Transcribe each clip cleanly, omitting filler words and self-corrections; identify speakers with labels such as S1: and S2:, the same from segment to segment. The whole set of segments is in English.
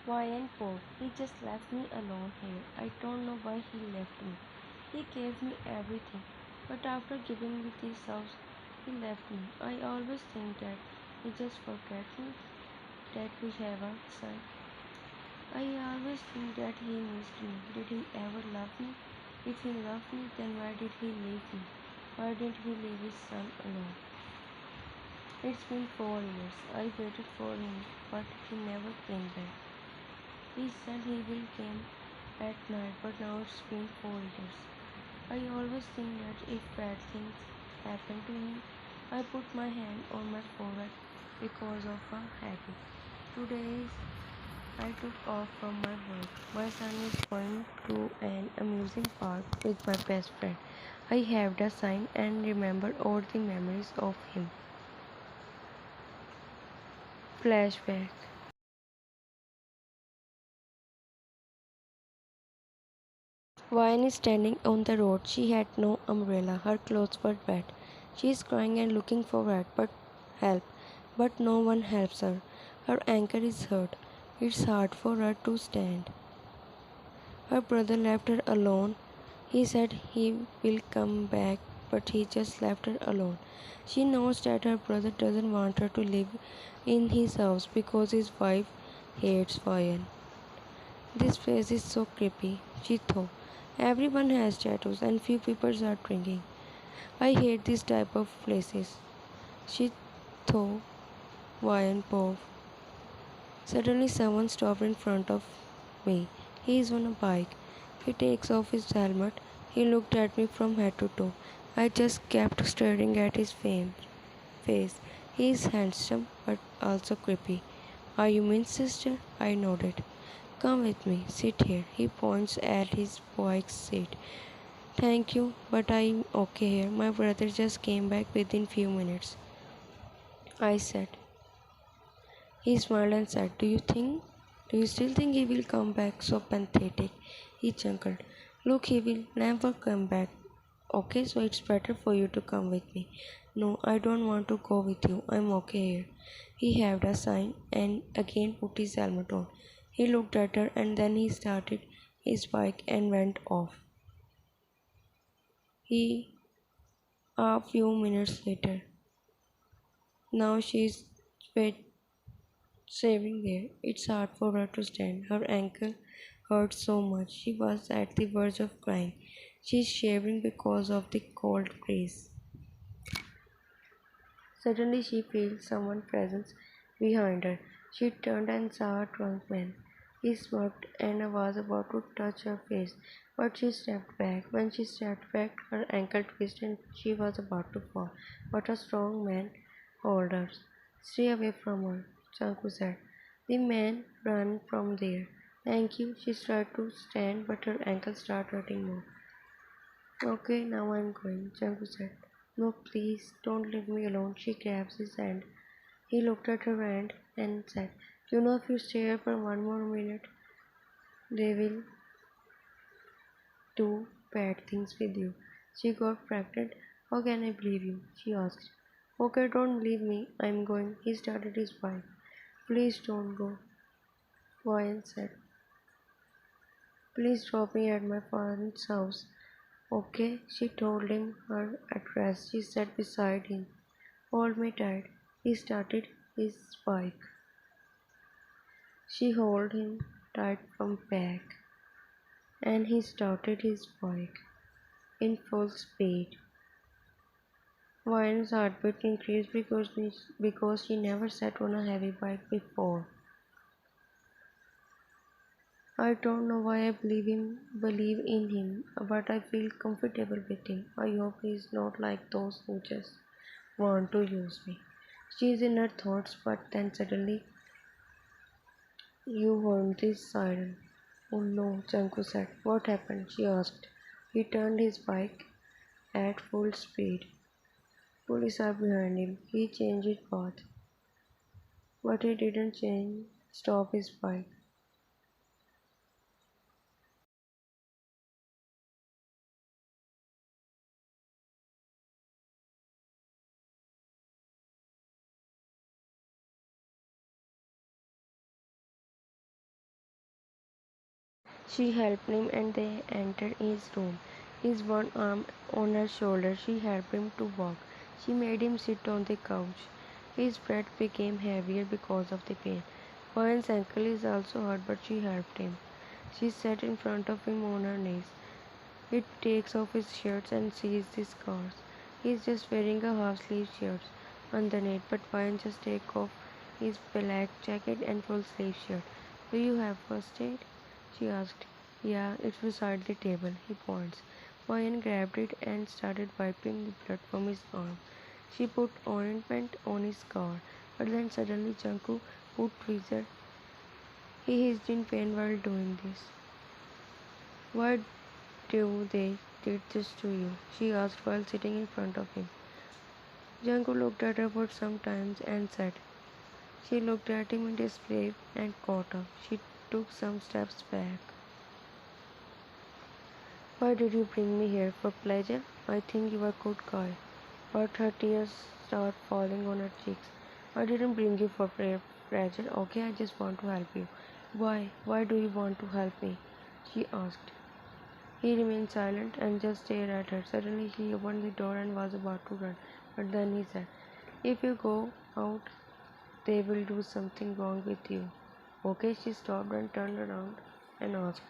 S1: Why and Pope? He just left me alone here. I don't know why he left me. He gave me everything, but after giving me this house, he left me. I always think that he just forgot me, that we have a son. I always think that he missed me. Did he ever love me? If he loved me, then why did he leave me? Why didn't he leave his son alone? It's been 4 years. I waited for him, but he never came back. He said he will come at night, but now it's been 4 years. I always think that if bad things happen to him, I put my hand on my forehead because of a habit. Today I took off from my work. My son is going to an amusing park with my best friend. I have the sign and remember all the memories of him. Flashback. Vine is standing on the road. She had no umbrella. Her clothes were wet. She is crying and looking for help, but no one helps her. Her ankle is hurt. It's hard for her to stand. Her brother left her alone. He said he will come back, but he just left her alone. She knows that her brother doesn't want her to live in his house because his wife hates fire. This place is so creepy, she thought. Everyone has tattoos and few people are drinking. I hate this type of places, she thought. Why and Pov. Suddenly someone stopped in front of me. He is on a bike. He takes off his helmet. He looked at me from head to toe. I just kept staring at his face. He is handsome but also creepy. Are you Min's sister? I nodded. Come with me, sit here. He points at his bike's seat. Thank you, but I'm okay here. My brother just came back within few minutes, I said. He smiled and said, Do you still think he will come back? So pathetic. He chuckled. Look, he will never come back. Okay, so it's better for you to come with me. No, I don't want to go with you. I'm okay here. He waved a sign and again put his helmet on. He looked at her and then he started his bike and went off. He A few minutes later. Now she's shaving there. It's hard for her to stand. Her ankle hurt so much. She was at the verge of crying. She's shaving because of the cold breeze. Suddenly she feels someone's presence behind her. She turned and saw a drunk man. He smirked and was about to touch her face, but she stepped back. When she stepped back, her ankle twisted and she was about to fall. But a strong man held her. Stay away from her, Chanku said. The man ran from there. Thank you. She tried to stand, but her ankle started hurting more. Okay, now I'm going, Changu said. No, please, don't leave me alone. She grabs his hand. He looked at her hand and said, You know, if you stay here for one more minute, they will do bad things with you. She got pregnant. How can I believe you? She asked. Okay, don't leave me. I'm going. He started his bike. Please don't go, Ryan said. Please drop me at my parents' house. Okay, she told him her address. She sat beside him. Hold me tight. He started his bike. She held him tight from back, and he started his bike in full speed. Vine's heartbeat increased because she never sat on a heavy bike before. I don't know why I believe in him, but I feel comfortable with him. I hope he's not like those who just want to use me. She's in her thoughts, but then suddenly you heard this siren. Oh no, Chanku said. What happened? She asked. He turned his bike at full speed. Police are behind him. He changed his path, but he didn't stop his bike. She helped him and they entered his room. His one arm on her shoulder, she helped him to walk. She made him sit on the couch. His breath became heavier because of the pain. Ryan's ankle is also hurt, but she helped him. She sat in front of him on her knees. He takes off his shirts and sees the scars. He is just wearing a half-sleeve shirt underneath, but Ryan just takes off his black jacket and full-sleeve shirt. Do you have first aid? She asked. Yeah, it's beside the table, he points. Ryan grabbed it and started wiping the blood from his arm. She put ointment on his scar, but then suddenly Janku put tweezer. He hissed in pain while doing this. Why do they did this to you? She asked while sitting in front of him. Janku looked at her for some time and said. She looked at him in disbelief and caught up. She took some steps back. Why did you bring me here? For pleasure? I think you are a good guy. But her tears start falling on her cheeks. I didn't bring you for pleasure, okay? I just want to help you. Why? Why do you want to help me? She asked. He remained silent and just stared at her. Suddenly he opened the door and was about to run. But then he said, if you go out, they will do something wrong with you. Okay, she stopped and turned around and asked,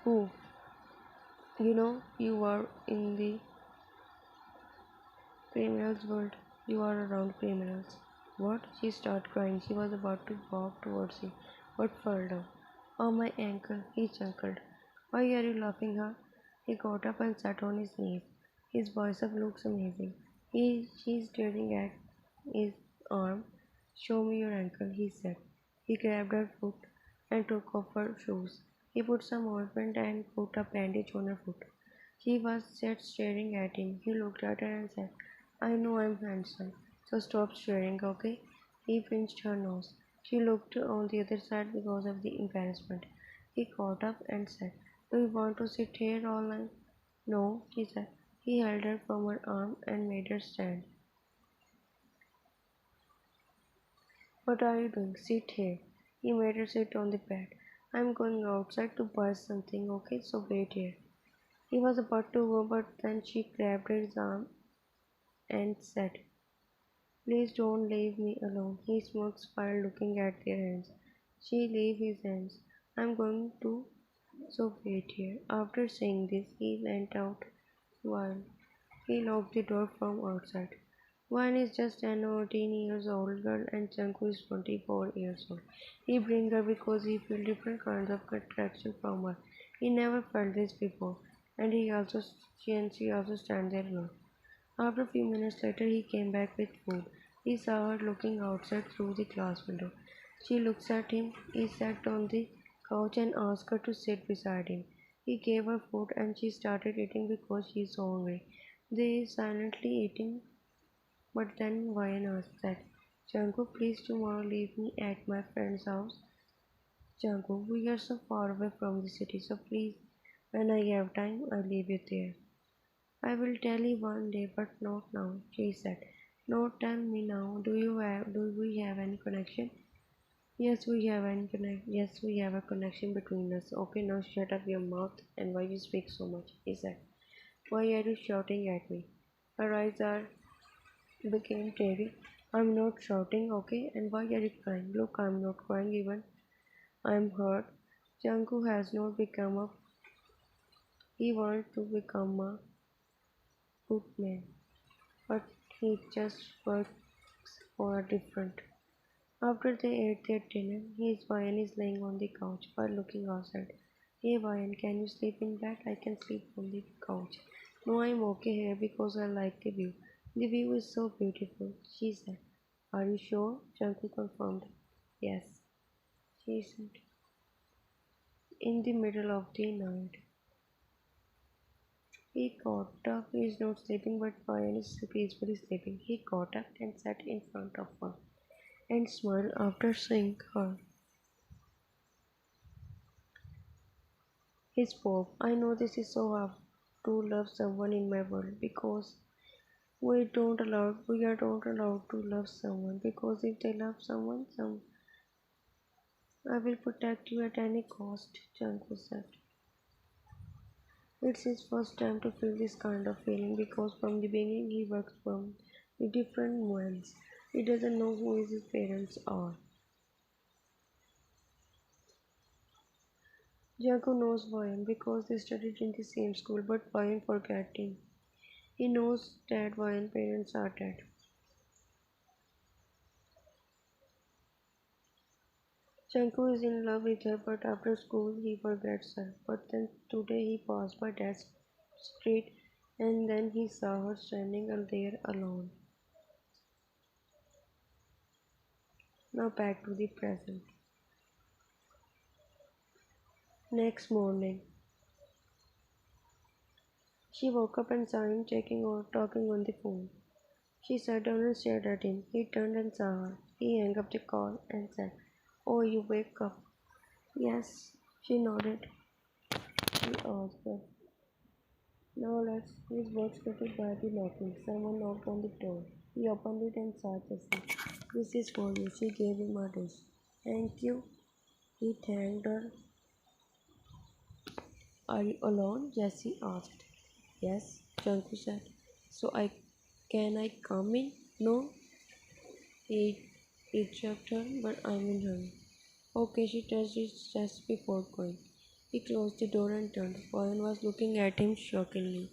S1: who? You are in the criminals world. You are around criminals. What? She started crying. She was about to walk towards him, but fell down. Oh, my ankle, he chuckled. Why are you laughing, huh? He got up and sat on his knees. His bicep looks amazing. She's staring at his arm. Show me your ankle, he said. He grabbed her foot and took off her shoes. He put some ointment and put a bandage on her foot. She was just staring at him. He looked at her and said, I know I'm handsome, so stop staring, okay? He pinched her nose. She looked on the other side because of the embarrassment. He caught up and said, do you want to sit here all night? No, she said. He held her from her arm and made her stand. What are you doing? Sit here. He made her sit on the bed. I'm going outside to buy something, okay? So wait here. He was about to go, but then she grabbed his arm and said, please don't leave me alone. He smokes while looking at their hands. She leave his hands. I'm going to, so wait here. After saying this, he went out while he locked the door from outside. One is just an 14 years old girl and Chanku is 24 years old. He bring her because he feel different kinds of attraction from her. He never felt this before, and she also stand there alone. After a few minutes later, he came back with food. He saw her looking outside through the glass window. She looks at him. He sat on the couch and asked her to sit beside him. He gave her food and she started eating because she is so hungry. They silently eating, but then Ryan asked that, Janko, please tomorrow leave me at my friend's house. Janko, we are so far away from the city, so please, when I have time, I'll leave you there. I will tell you one day, but not now, she said. No, tell me now. Do we have any connection? Yes, we have a connection between us. Okay, now shut up your mouth and why you speak so much, he said. Why are you shouting at me? Her eyes are became teary. I'm not shouting, okay? And why are you crying? Look, I'm not crying even. I'm hurt. Janku has not become a he wants to become a good man, but he just works for a different. After they ate their dinner, his Ryan is laying on the couch while looking outside. Hey Ryan, can you sleep in bed? I can sleep on the couch. No, I'm okay here because I like the view. The view is so beautiful, she said. Are you sure? Junkie confirmed. Yes, she said. In the middle of the night, he got up. He is not sleeping, but Ryan is peacefully sleeping. He got up and sat in front of her and smiled after seeing her. He spoke. I know this is so hard to love someone in my world because we are don't allowed to love someone because if they love someone, I will protect you at any cost, Janko said. It's his first time to feel this kind of feeling because from the beginning he works from the different minds. He doesn't know who his parents are. Jago knows Ryan because they studied in the same school, but Ryan forgot him. He knows that Ryan's parents are dead. Janko is in love with her, but after school he forgets her. But then today he passed by that street and then he saw her standing there alone. Now back to the present. Next morning, she woke up and saw him checking or talking on the phone. She sat down and stared at him. He turned and saw her. He hung up the call and said, "Oh, you wake up." Yes, she nodded. He asked her, "Now let's." His work started by the knocking. Someone knocked on the door. He opened it and saw Jessie. "This is for you." She gave him a dish. "Thank you." He thanked her. "Are you alone?" Jessie asked. "Yes," Junko said. "So I come in?" "No." He checked her, "But I'm in hurry." "Okay," she touched his chest before going. He closed the door and turned. Ryan was looking at him shockingly.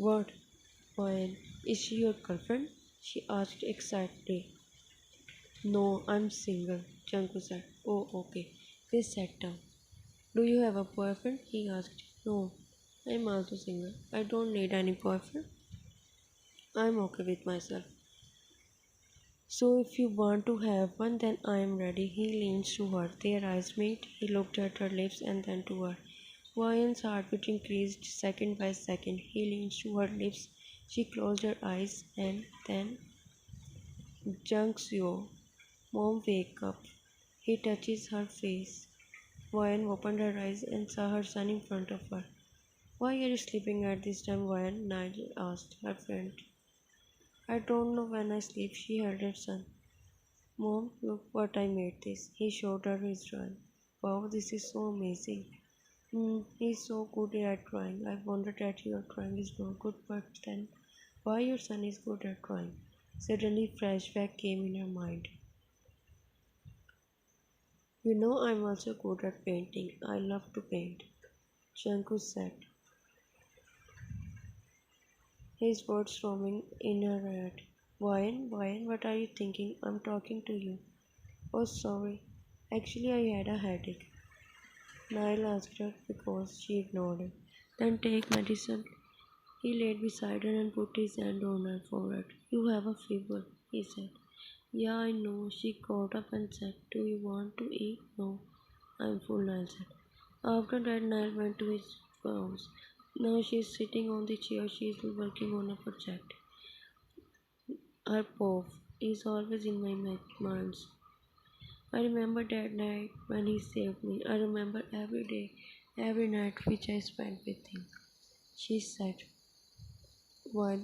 S1: "What? Ryan, is she your girlfriend?" she asked excitedly. "No, I'm single," Junko said. "Oh, okay." They sat down. "Do you have a boyfriend?" he asked. "No, I'm also single. I don't need any boyfriend. I'm okay with myself. So if you want to have one, then I am ready." He leaned to her. Their eyes met. He looked at her lips and then to her. Ryan's heartbeat increased second by second. He leaned to her lips. She closed her eyes and then Jung's Mom, wake up. He touches her face. Ryan opened her eyes and saw her son in front of her. "Why are you sleeping at this time, Ryan?" Nigel asked her friend. "I don't know when I sleep," she held her son. "Mom, look what I made this." He showed her his drawing. "Wow, this is so amazing." He's so good at drawing. I wondered that your drawing is not good, but then why your son is good at drawing? Suddenly flashback came in her mind. "You know, I'm also good at painting. I love to paint," Shanku said, his words roaming in her head. Brian, what are you thinking? I'm talking to you." "Oh, sorry. Actually, I had a headache." Niall asked her because she ignored him. "Then take medicine." He laid beside her and put his hand on her forehead. "You have a fever," he said. "Yeah, I know." She got up and said, "Do you want to eat?" "No, I'm full," Niall said. After that, Niall went to his house. Now she is sitting on the chair. She is working on a project. Her pop is always in my mind. I remember that night when he saved me. I remember every day, every night which I spent with him. She said, while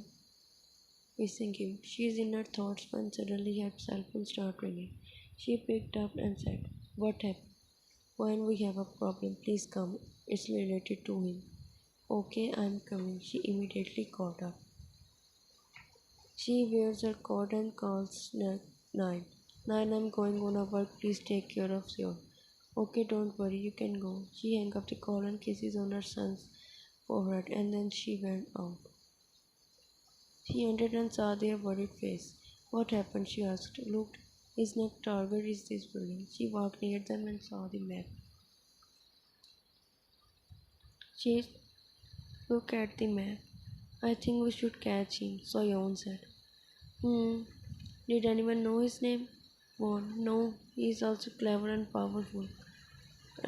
S1: missing him. She is in her thoughts when suddenly her cell phone started ringing. She picked up and said, "What happened?" "When we have a problem, please come. It's related to him." "Okay, I'm coming." She immediately got up. She wears her coat and calls nine. "Nine, I'm going on a work. Please take care of you." "Okay, don't worry. You can go." She hung up the call and kisses on her son's forehead, and then she went out. He entered and saw their worried face. "What happened?" she asked. "Look, his next target is this building." She walked near them and saw the map. She looked at the map. "I think we should catch him," Soyeon said. Hmm. Did anyone know his name? Won. No, he is also clever and powerful.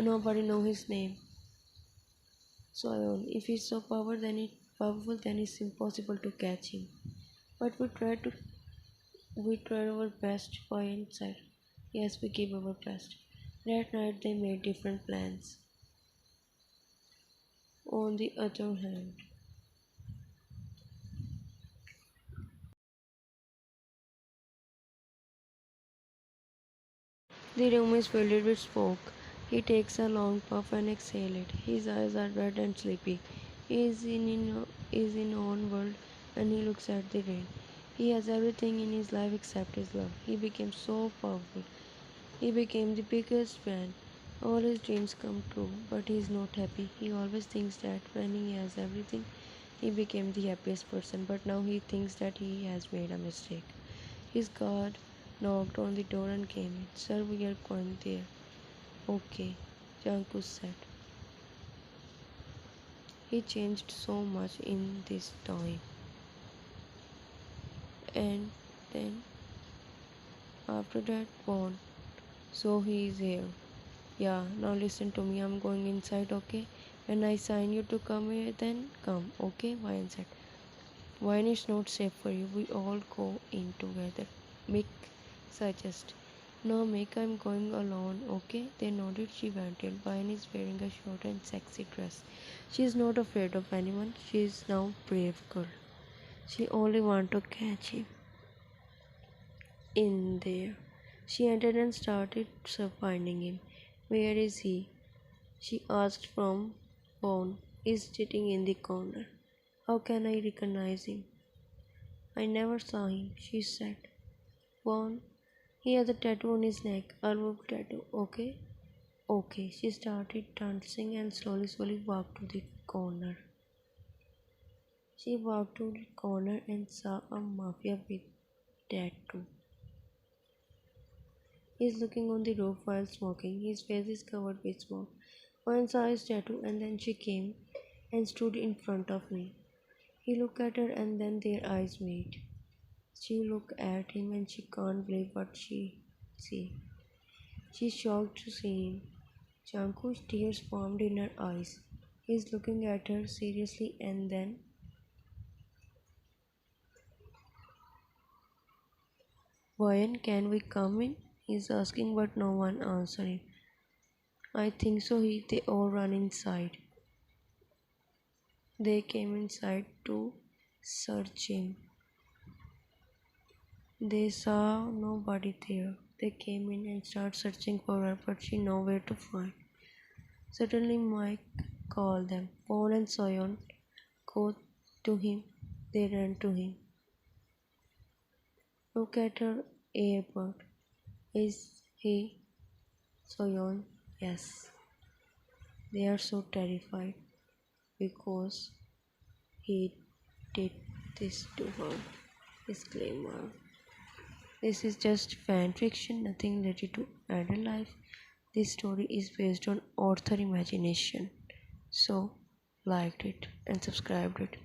S1: Nobody know his name. Soyeon. If he's so powerful, then it's impossible to catch him. But we tried our best, Soyeon said. Yes, we gave our best. That night they made different plans. On the other hand, The room is filled with smoke. He takes a long puff and exhales it. His eyes are red and sleepy. He is in own world and he looks at the rain. He has everything in his life except his love. He became so powerful. He became the biggest fan. All his dreams come true, but he is not happy. He always thinks that when he has everything, he became the happiest person, but now he thinks that he has made a mistake. His guard knocked on the door and came in. Sir, we are going there. Okay, Janku said. He changed so much in this time. And then after that, gone. So he is here. Yeah, now listen to me. I'm going inside, okay? When I sign you to come here, then come, okay? Wine said. Wine is not safe for you. We all go in together. Mick suggested. No, Mick, I'm going alone, okay? They nodded. She went in. Wine is wearing a short and sexy dress. She is not afraid of anyone. She is now brave girl. She only want to catch him in there. She entered and started finding him. Where is he? She asked from Vaughn. He's sitting in the corner. How can I recognize him? I never saw him, she said. Vaughn, he has a tattoo on his neck, a wolf tattoo, okay? Okay, she started dancing and slowly walked to the corner. She walked to the corner and saw a mafia with tattoo. He is looking on the roof while smoking. His face is covered with smoke. One saw his tattoo and then she came and stood in front of me. He looked at her and then their eyes met. She looked at him and she can't believe what she see. She's shocked to see him. Janku's tears formed in her eyes. He's looking at her seriously and then Ryan, can we come in? He's asking but no one answering. I think so. They all run inside. They came inside to search him. They saw nobody there. They came in and started searching for her, but she nowhere to find. Suddenly Mike called them. Paul and Soyon go to him. They ran to him. Look at her earbud. Is he Soyon? Yes. They are so terrified because he did this to her. Disclaimer. This is just fan fiction, nothing related to adult life. This story is based on author imagination. So, liked it and subscribed it.